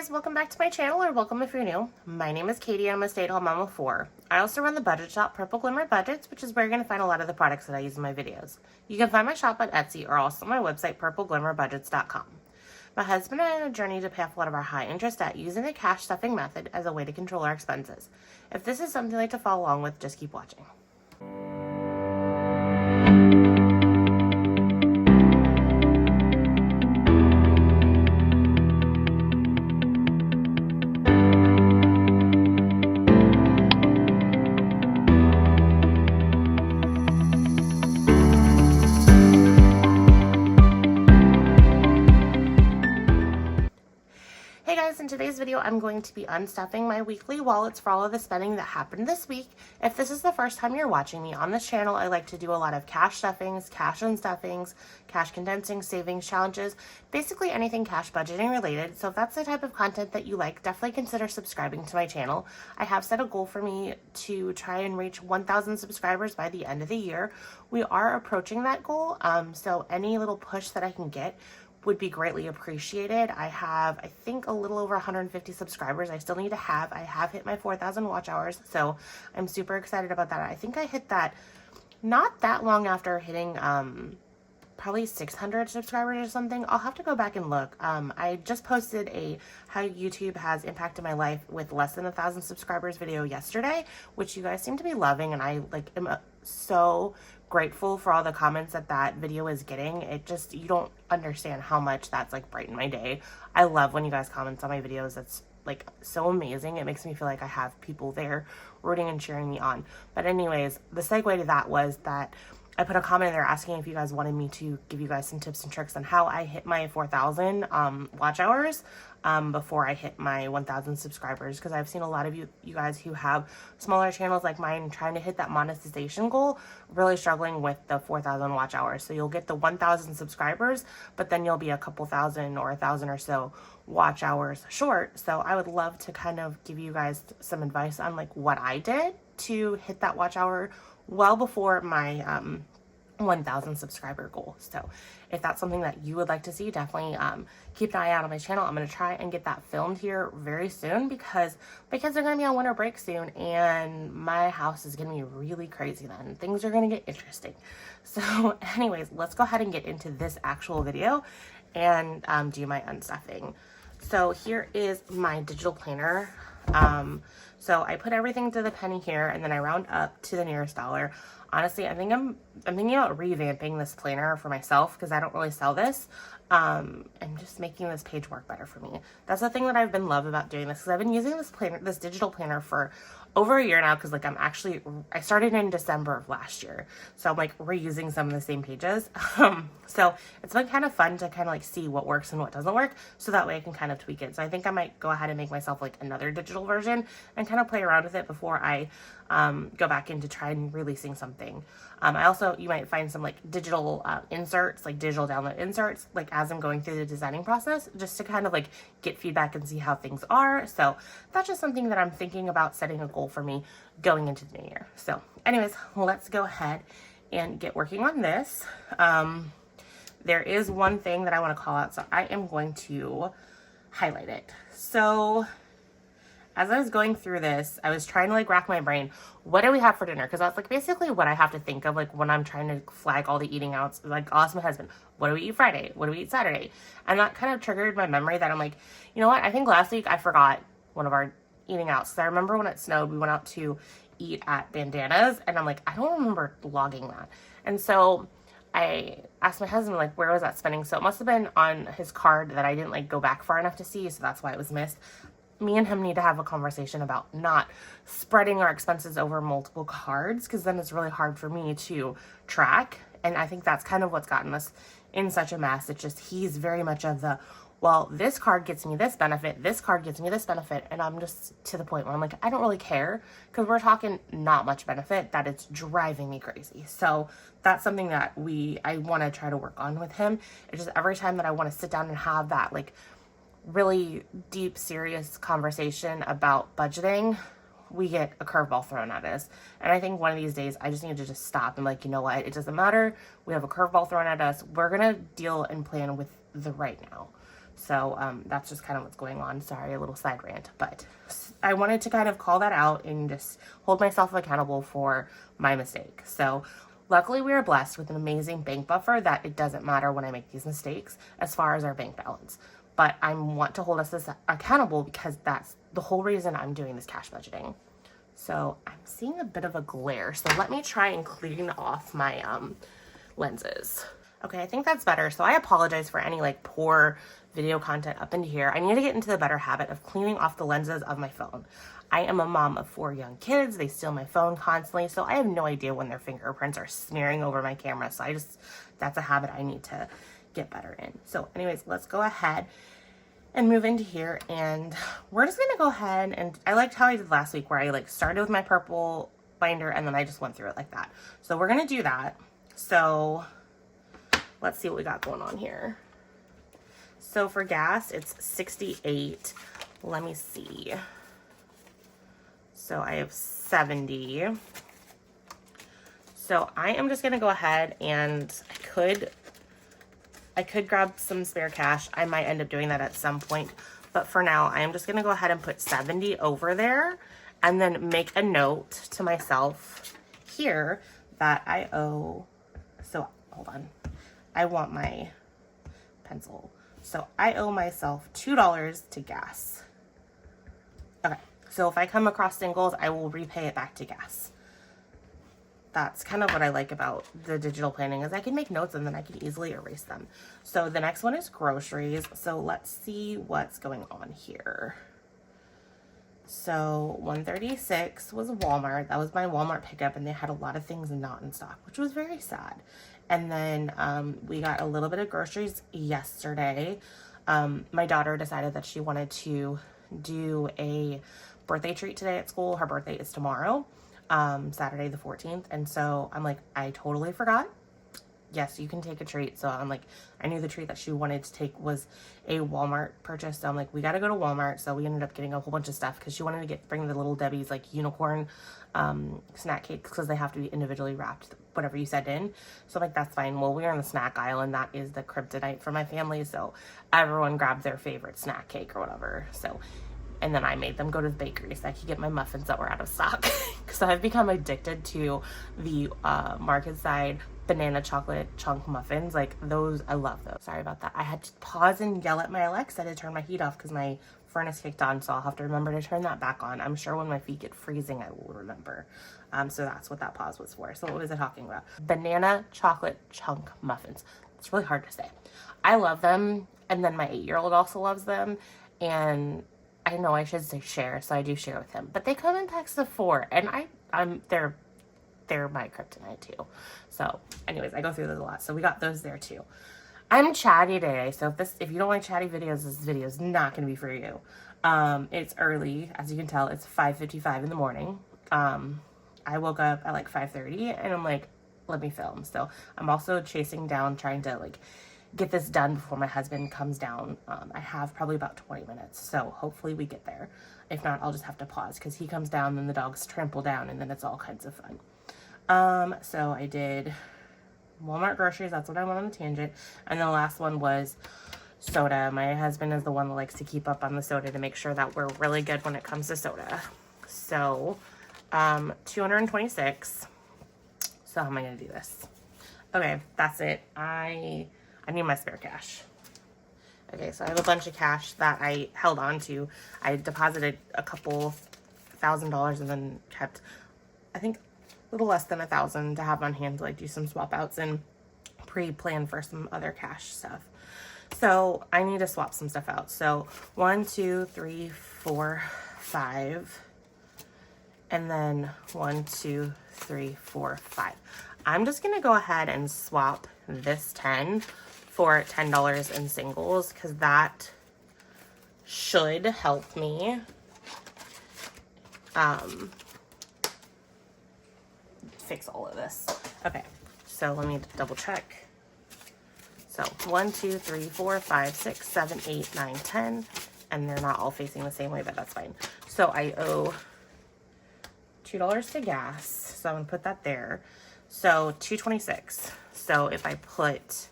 guys, welcome back to my channel, or welcome if you're new. My name is Katie and I'm a stay-at-home mom of 4. I also run the budget shop Purple Glimmer Budgets, which is where you're going to find a lot of the products that I use in my videos. You can find my shop on Etsy or also my website PurpleGlimmerBudgets.com. My husband and I are on a journey to pay off a lot of our high interest debt using the cash stuffing method as a way to control our expenses. If this is something you'd like to follow along with, just keep watching. Hey guys, in today's video I'm going to be unstuffing my weekly wallets for all of the spending that happened this week. If this is the first time you're watching me on this channel, I like to do a lot of cash stuffings, cash unstuffings, cash condensing, savings challenges, basically anything cash budgeting related. So if that's the type of content that you like, definitely consider subscribing to my channel. I have set a goal for me to try and reach 1,000 subscribers by the end of the year. We are approaching that goal, so any little push that I can get would be greatly appreciated. I have, I think, a little over 150 subscribers. I still need to have. I have hit my 4,000 watch hours, so I'm super excited about that. I think I hit that not that long after hitting probably 600 subscribers or something. I'll have to go back and look. I just posted a how YouTube has impacted my life with less than 1,000 subscribers video yesterday, which you guys seem to be loving, and I am so grateful for all the comments that video is getting. It just, you don't understand how much that's brightened my day. I love when you guys comment on my videos. That's so amazing. It makes me feel like I have people there rooting and cheering me on. But anyways, the segue to that was that I put a comment there asking if you guys wanted me to give you guys some tips and tricks on how I hit my 4,000 watch hours before I hit my 1,000 subscribers, because I've seen a lot of you guys who have smaller channels like mine trying to hit that monetization goal, really struggling with the 4,000 watch hours. So you'll get the 1,000 subscribers, but then you'll be a couple thousand or 1,000 or so watch hours short. So I would love to kind of give you guys some advice on what I did to hit that watch hour well before my 1,000 subscriber goal. So if that's something that you would like to see, definitely keep an eye out on my channel. I'm going to try and get that filmed here very soon, because my kids are going to be on winter break soon and my house is going to be really crazy then. Things are going to get interesting. So anyways, let's go ahead and get into this actual video and do my unstuffing. So here is my digital planner. So I put everything to the penny here, and then I round up to the nearest dollar. Honestly, I think I'm thinking about revamping this planner for myself, because I don't really sell this, and just making this page work better for me. That's the thing that I've been loving about doing this, because I've been using this planner, this digital planner, for over a year now, because I started in December of last year, so I'm reusing some of the same pages. So it's been kind of fun to see what works and what doesn't work, so that way I can kind of tweak it. So I think I might go ahead and make myself another digital version and kind of play around with it before I go back into trying releasing something. I also, you might find some digital inserts, digital download inserts, as I'm going through the designing process, just to kind of get feedback and see how things are. So that's just something that I'm thinking about setting a goal for me going into the new year. So anyways, let's go ahead and get working on this. There is one thing that I want to call out, so I am going to highlight it. So as I was going through this, I was trying to rack my brain. What do we have for dinner? Because that's basically what I have to think of when I'm trying to flag all the eating outs. I'll ask my husband, what do we eat Friday? What do we eat Saturday? And that kind of triggered my memory that I'm you know what? I think last week I forgot one of our eating outs. So I remember when it snowed, we went out to eat at Bandanas, and I'm I don't remember logging that. And so I asked my husband, where was that spending? So it must have been on his card that I didn't go back far enough to see, so that's why it was missed. Me and him need to have a conversation about not spreading our expenses over multiple cards, because then it's really hard for me to track. And I think that's kind of what's gotten us in such a mess. It's just, he's very much of the, well, this card gets me this benefit, this card gets me this benefit, and I'm just to the point where I'm I don't really care, because we're talking not much benefit, that it's driving me crazy. So that's something that I want to try to work on with him. It's just every time that I want to sit down and have that really deep, serious conversation about budgeting, we get a curveball thrown at us. And I think one of these days I just need to just stop and you know what, it doesn't matter. We have a curveball thrown at us. We're going to deal and plan with the right now. So that's just kind of what's going on. Sorry, a little side rant, but I wanted to kind of call that out and just hold myself accountable for my mistake. So luckily we are blessed with an amazing bank buffer that it doesn't matter when I make these mistakes as far as our bank balance. But I want to hold us accountable because that's the whole reason I'm doing this cash budgeting. So I'm seeing a bit of a glare. So let me try and clean off my lenses. Okay, I think that's better. So I apologize for any like poor video content up into here. I need to get into the better habit of cleaning off the lenses of my phone. I am a mom of 4 young kids. They steal my phone constantly, so I have no idea when their fingerprints are smearing over my camera. So that's a habit I need to get better in. So anyways, let's go ahead and move into here, and we're just gonna go ahead and I liked how I did last week where I like started with my purple binder and then I just went through it like that. So we're gonna do that. So let's see what we got going on here. So for gas, it's 68. Let me see. So I have 70. So I am just gonna go ahead and I could grab some spare cash. I might end up doing that at some point, but for now, I am just gonna go ahead and put 70 over there and then make a note to myself here that I owe, so hold on. I want my pencil. So I owe myself $2 to gas. Okay, so if I come across singles, I will repay it back to gas. That's kind of what I like about the digital planning is I can make notes and then I can easily erase them. So the next one is groceries. So let's see what's going on here. So 136 was Walmart. That was my Walmart pickup and they had a lot of things not in stock, which was very sad. And then we got a little bit of groceries yesterday. My daughter decided that she wanted to do a birthday treat today at school. Her birthday is tomorrow. Saturday the 14th. And so I'm like, I totally forgot. Yes, you can take a treat. So I'm like, I knew the treat that she wanted to take was a Walmart purchase. So I'm like, we got to go to Walmart. So we ended up getting a whole bunch of stuff because she wanted to bring the Little Debbie's like unicorn snack cakes because they have to be individually wrapped, whatever you said in. So I'm like, that's fine. Well, we're in the snack aisle and that is the kryptonite for my family. So everyone grabbed their favorite snack cake or whatever. So and then I made them go to the bakery so I could get my muffins that were out of stock. Because I've become addicted to the Market Side banana chocolate chunk muffins. Like those, I love those. Sorry about that. I had to pause and yell at my Alexa to turn my heat off because my furnace kicked on. So I'll have to remember to turn that back on. I'm sure when my feet get freezing, I will remember. So that's what that pause was for. So what was I talking about? Banana chocolate chunk muffins. It's really hard to say. I love them. And then my 8-year-old also loves them. And I know I should say share, so I do share with him. But they come in packs of 4, and they're my kryptonite too. So, anyways, I go through those a lot. So we got those there too. I'm chatty today, so if you don't like chatty videos, this video is not going to be for you. It's early, as you can tell. It's 5:55 in the morning. I woke up at like 5:30, and I'm like, let me film. So I'm also chasing down, trying to like get this done before my husband comes down. I have probably about 20 minutes, so hopefully we get there. If not, I'll just have to pause because he comes down, then the dogs trample down, and then it's all kinds of fun. So I did Walmart groceries. That's what I went on the tangent. And then the last one was soda. My husband is the one that likes to keep up on the soda to make sure that we're really good when it comes to soda. So 226. So how am I going to do this? Okay, that's it. I need my spare cash. Okay, so I have a bunch of cash that I held on to. I deposited a couple $1,000 and then kept, I think, a little less than $1,000 to have on hand to like do some swap outs and pre-plan for some other cash stuff. So I need to swap some stuff out. So 1, 2, 3, 4, 5, and then 1, 2, 3, 4, 5. I'm just gonna go ahead and swap this 10 for $10 in singles because that should help me fix all of this. Okay, so let me double check. So 1, 2, 3, 4, 5, 6, 7, 8, 9, 10, and they're not all facing the same way, but that's fine. So I owe $2 to gas, so I'm gonna put that there. So 226. So if I put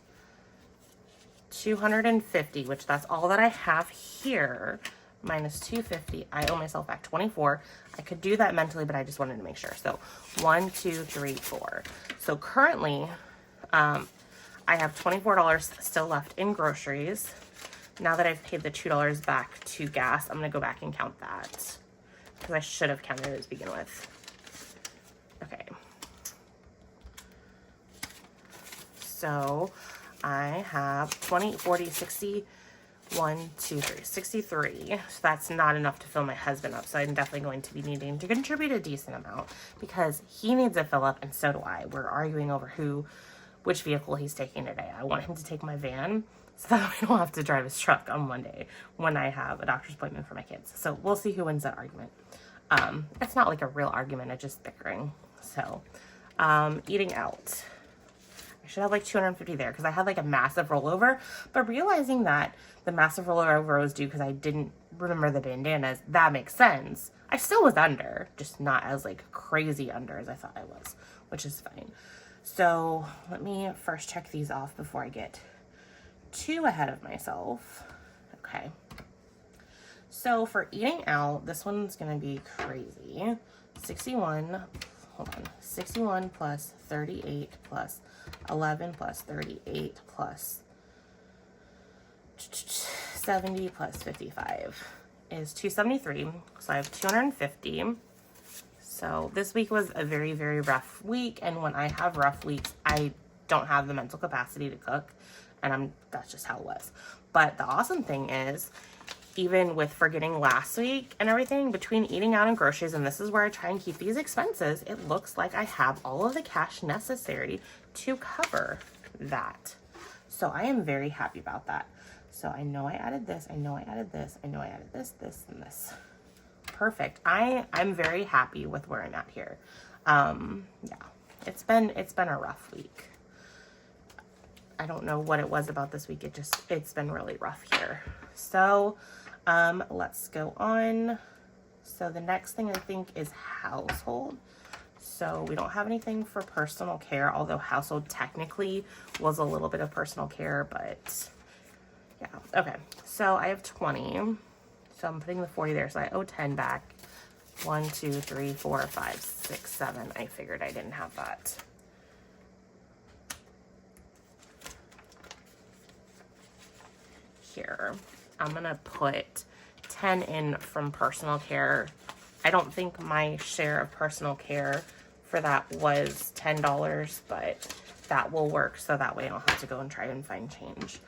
250, which that's all that I have here, minus 250. I owe myself back 24. I could do that mentally, but I just wanted to make sure. So 1, 2, 3, 4. So currently, I have $24 still left in groceries. Now that I've paid the $2 back to gas, I'm going to go back and count that, because I should have counted it to begin with. Okay. So I have 20, 40, 60, 1, 2, 3, 63. So that's not enough to fill my husband up. So I'm definitely going to be needing to contribute a decent amount, because he needs a fill up and so do I. We're arguing over which vehicle he's taking today. I want him to take my van so that we don't have to drive his truck on Monday when I have a doctor's appointment for my kids. So we'll see who wins that argument. It's not like a real argument, it's just bickering. So, eating out. I should have like 250 there because I had like a massive rollover, but realizing that the massive rollover was due because I didn't remember the bandanas, that makes sense. I still was under, just not as like crazy under as I thought I was, which is fine. So let me first check these off before I get too ahead of myself. Okay. So for eating out, this one's gonna be crazy. 61 plus 38 plus 11 plus 38 plus 70 plus 55 is 273. So I have 250. So this week was a very, very rough week. And when I have rough weeks, I don't have the mental capacity to cook. And that's just how it was. But the awesome thing is, even with forgetting last week and everything, between eating out and groceries, and this is where I try and keep these expenses, it looks like I have all of the cash necessary to cover that. So I am very happy about that. So I know I added this, I know I added this, I know I added this, this, and this. Perfect. I'm very happy with where I'm at here. Yeah, it's been a rough week. I don't know what it was about this week. It's been really rough here. So, let's go on. So the next thing I think is household. So we don't have anything for personal care, although household technically was a little bit of personal care, but yeah. Okay. So I have 20. So I'm putting the 40 there. So I owe 10 back. 1, 2, 3, 4, 5, 6, 7. I figured I didn't have that. Here. I'm going to put 10 in from personal care. I don't think my share of personal care for that was $10, but that will work. So that way I don't have to go and try and find change.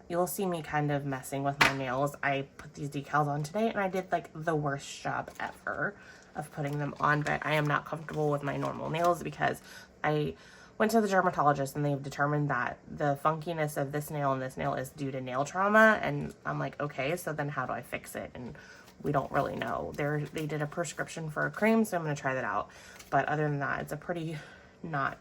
You'll see me kind of messing with my nails. I put these decals on today and I did like the worst job ever of putting them on, but I am not comfortable with my normal nails because I went to the dermatologist and they've determined that the funkiness of this nail and this nail is due to nail trauma. And I'm like, okay, so then how do I fix it? And we don't really know. They did a prescription for a cream, so I'm going to try that out. But other than that, it's a pretty not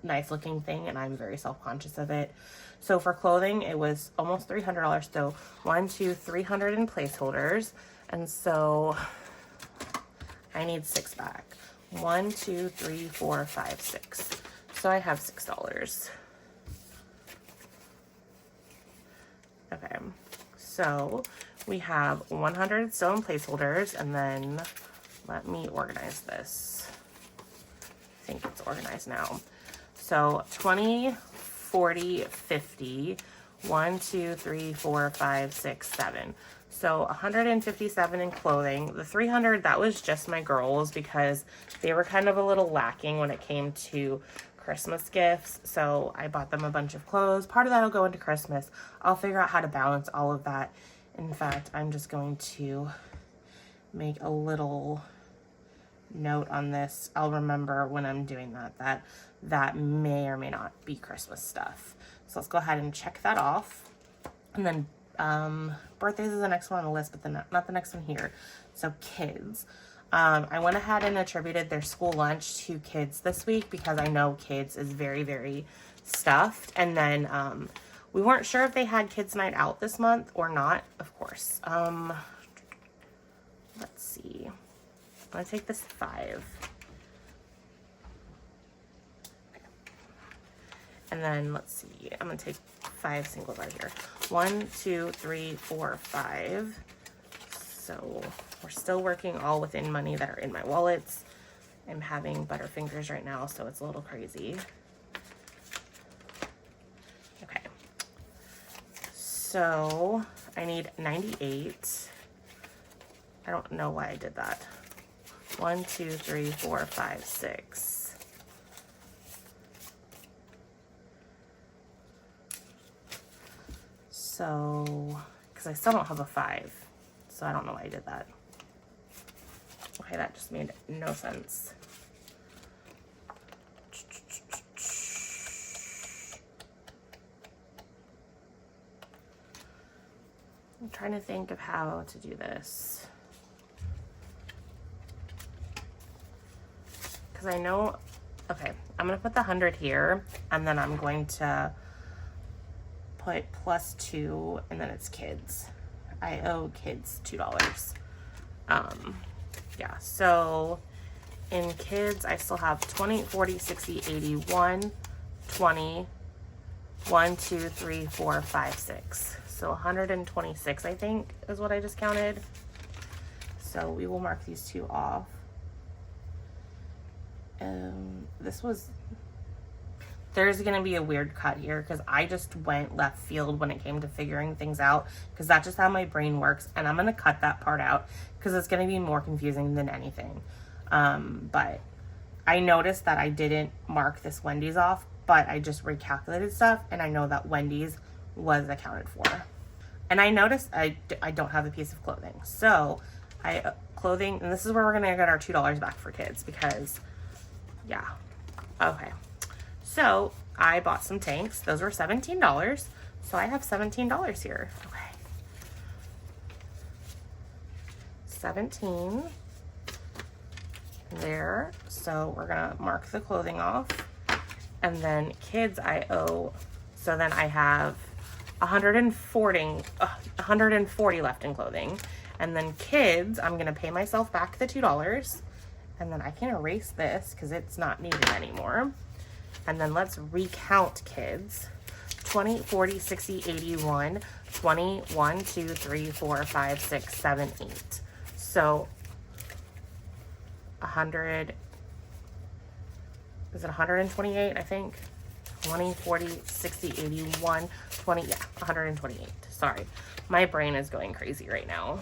nice looking thing and I'm very self-conscious of it. So for clothing, it was almost $300. So 1, 2, 300 in placeholders. And so I need 6 back. 1, 2, 3, 4, 5, 6. So I have $6. Okay. So we have 100 still in placeholders. And then let me organize this. I think it's organized now. So 20, 40, 50, 1, 2, 3, 4, 5, 6, 7. So 157 in clothing. The 300, that was just my girls because they were kind of a little lacking when it came to Christmas gifts. So I bought them a bunch of clothes. Part of that will go into Christmas. I'll figure out how to balance all of that. In fact, I'm just going to make a little note on this. I'll remember when I'm doing that may or may not be Christmas stuff. So let's go ahead and check that off. And then birthdays is the next one on the list, but not the next one here. So kids. I went ahead and attributed their school lunch to kids this week because I know kids is very, very stuffed. And then we weren't sure if they had kids night out this month or not, of course. Let's see. I'm going to take this 5. And then let's see, I'm gonna take 5 singles out here. 1, 2, 3, 4, 5. So we're still working all within money that are in my wallets. I'm having butterfingers right now, so it's a little crazy. Okay. So I need 98. I don't know why I did that. 1, 2, 3, 4, 5, 6. So, because I still don't have a 5, so I don't know why I did that. Okay, that just made no sense. I'm trying to think of how to do this. Because I know, okay, I'm going to put the 100 here, and then I'm going to put +2, and then it's kids. I owe kids $2. Yeah, so in kids, I still have 20, 40, 60, 80, 1, 20, 1, 2, 3, 4, 5, 6. So 126, I think, is what I just counted. So we will mark these 2 off. There's gonna be a weird cut here because I just went left field when it came to figuring things out, because that's just how my brain works, and I'm gonna cut that part out because it's gonna be more confusing than anything. But I noticed that I didn't mark this Wendy's off, but I just recalculated stuff, and I know that Wendy's was accounted for. And I noticed I don't have a piece of clothing. So clothing, and this is where we're gonna get our $2 back for kids, because yeah, okay. So I bought some tanks. Those were $17. So I have $17 here. Okay. 17 there. So we're gonna mark the clothing off. And then kids I owe, so then I have 140 left in clothing. And then kids, I'm gonna pay myself back the $2. And then I can erase this because it's not needed anymore. And then let's recount kids. 20, 40, 60, 81, 20, 1, 2, 3, 4, 5, 6, 7, 8. So 100, is it 128, I think? 20, 40, 60, 81, 20, yeah, 128. Sorry, my brain is going crazy right now.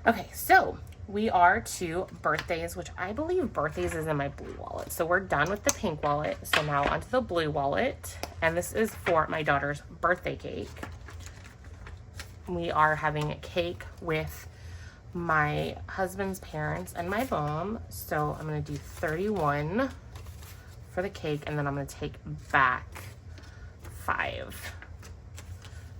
Okay, so we are to birthdays, which I believe birthdays is in my blue wallet. So we're done with the pink wallet. So now onto the blue wallet. And this is for my daughter's birthday cake. We are having a cake with my husband's parents and my mom. So I'm going to do 31 for the cake, and then I'm going to take back 5.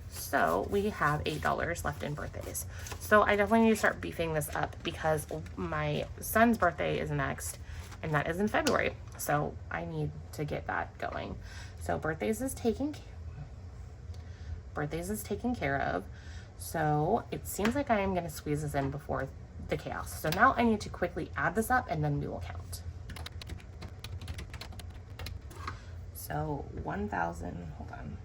So we have $8 left in birthdays. So I definitely need to start beefing this up because my son's birthday is next, and that is in February. So I need to get that going. So birthdays is taken care of. So it seems like I am going to squeeze this in before the chaos. So now I need to quickly add this up, and then we will count. So 1,000, hold on.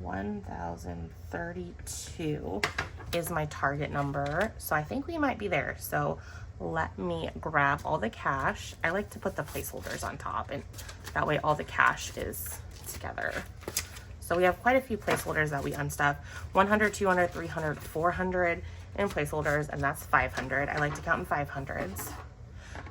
1,032 is my target number. So I think we might be there. So let me grab all the cash. I like to put the placeholders on top, and that way all the cash is together. So we have quite a few placeholders that we unstuff. 100, 200, 300, 400 in placeholders, and that's 500. I like to count in 500s.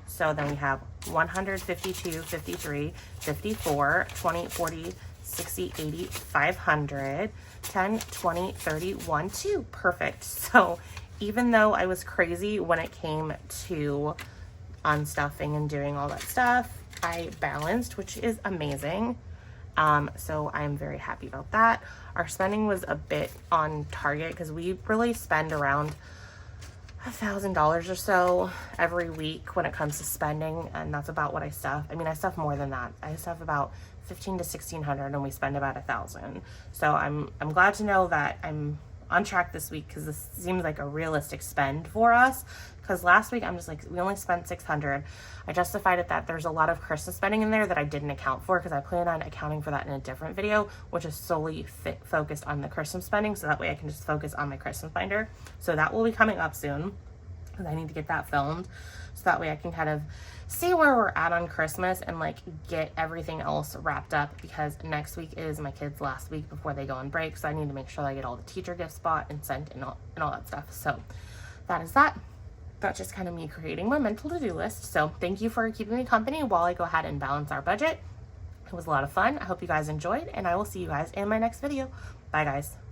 So then we have 100, 52, 53, 54, 20, 40, 60, 80, 500, 10, 20, 30, 1, 2. Perfect. So even though I was crazy when it came to unstuffing and doing all that stuff, I balanced, which is amazing. So I'm very happy about that. Our spending was a bit on target because we really spend around $1,000 or so every week when it comes to spending, and that's about what I stuff. I mean, I stuff more than that. I stuff about $1,500 to $1,600, and we spend about $1,000. So I'm glad to know that I'm on track this week because this seems like a realistic spend for us. Because last week I'm just like, we only spent $600. I justified it that there's a lot of Christmas spending in there that I didn't account for because I plan on accounting for that in a different video, which is solely focused on the Christmas spending. So that way I can just focus on my Christmas binder. So that will be coming up soon because I need to get that filmed. So that way I can kind of see where we're at on Christmas and like get everything else wrapped up, because next week is my kids' last week before they go on break. So I need to make sure I get all the teacher gifts bought and sent and all that stuff. So that is that. That's just kind of me creating my mental to-do list. So thank you for keeping me company while I go ahead and balance our budget. It was a lot of fun. I hope you guys enjoyed, and I will see you guys in my next video. Bye guys.